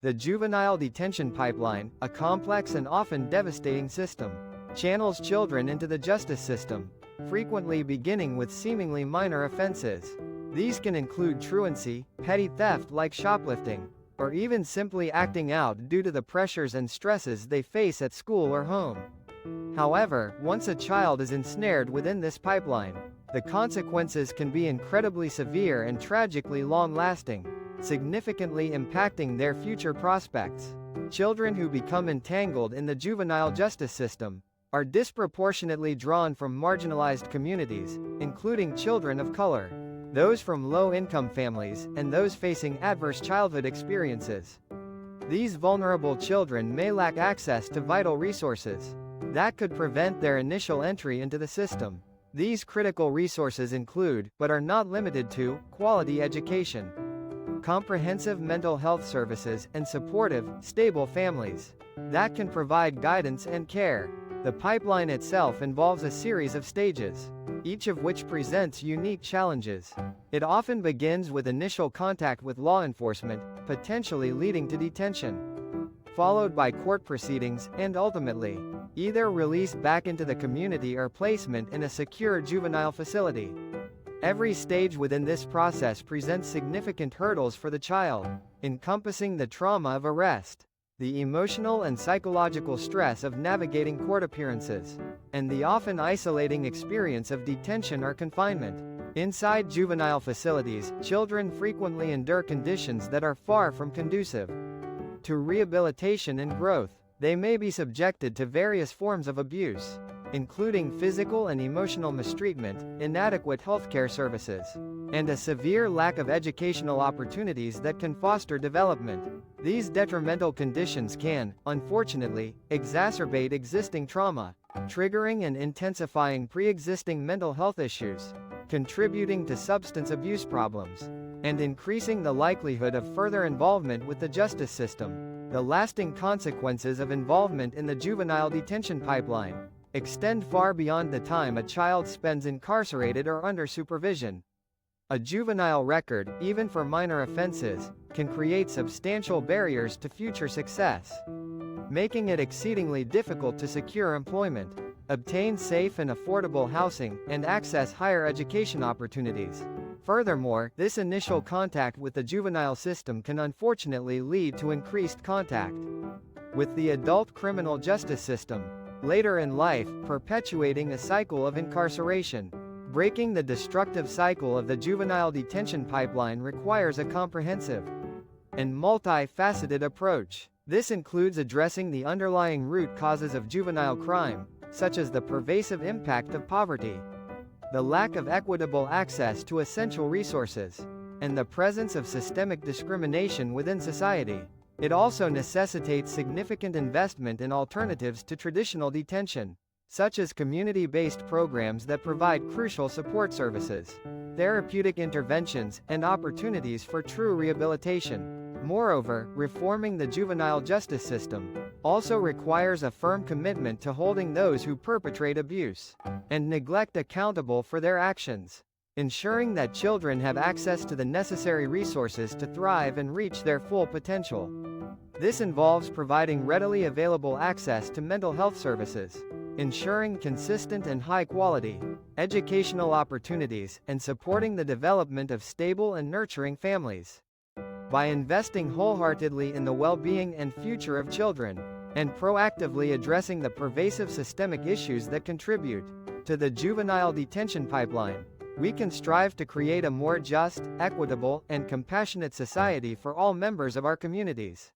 The juvenile detention pipeline, a complex and often devastating system, channels children into the justice system, frequently beginning with seemingly minor offenses. These can include truancy, petty theft like shoplifting, or even simply acting out due to the pressures and stresses they face at school or home. However, once a child is ensnared within this pipeline, the consequences can be incredibly severe and tragically long-lasting, significantly impacting their future prospects. Children who become entangled in the juvenile justice system are disproportionately drawn from marginalized communities, including children of color, those from low-income families, and those facing adverse childhood experiences. These vulnerable children may lack access to vital resources that could prevent their initial entry into the system. These critical resources include, but are not limited to, quality education, comprehensive mental health services, and supportive, stable families that can provide guidance and care. The pipeline itself involves a series of stages, each of which presents unique challenges. It often begins with initial contact with law enforcement, potentially leading to detention, followed by court proceedings, and ultimately, either release back into the community or placement in a secure juvenile facility. Every stage within this process presents significant hurdles for the child, encompassing the trauma of arrest, the emotional and psychological stress of navigating court appearances, and the often isolating experience of detention or confinement. Inside juvenile facilities, children frequently endure conditions that are far from conducive to rehabilitation and growth. They may be subjected to various forms of abuse, including physical and emotional mistreatment, inadequate healthcare services, and a severe lack of educational opportunities that can foster development. These detrimental conditions can, unfortunately, exacerbate existing trauma, triggering and intensifying pre-existing mental health issues, contributing to substance abuse problems, and increasing the likelihood of further involvement with the justice system. The lasting consequences of involvement in the juvenile detention pipeline extend far beyond the time a child spends incarcerated or under supervision. A juvenile record, even for minor offenses, can create substantial barriers to future success, making it exceedingly difficult to secure employment, obtain safe and affordable housing, and access higher education opportunities. Furthermore, this initial contact with the juvenile system can unfortunately lead to increased contact with the adult criminal justice system later in life, perpetuating a cycle of incarceration. Breaking the destructive cycle of the juvenile detention pipeline requires a comprehensive and multifaceted approach. This includes addressing the underlying root causes of juvenile crime, such as the pervasive impact of poverty, the lack of equitable access to essential resources, and the presence of systemic discrimination within society. It also necessitates significant investment in alternatives to traditional detention, such as community-based programs that provide crucial support services, therapeutic interventions, and opportunities for true rehabilitation. Moreover, reforming the juvenile justice system also requires a firm commitment to holding those who perpetrate abuse and neglect accountable for their actions, ensuring that children have access to the necessary resources to thrive and reach their full potential. This involves providing readily available access to mental health services, ensuring consistent and high-quality educational opportunities, and supporting the development of stable and nurturing families. By investing wholeheartedly in the well-being and future of children, and proactively addressing the pervasive systemic issues that contribute to the juvenile detention pipeline, we can strive to create a more just, equitable, and compassionate society for all members of our communities.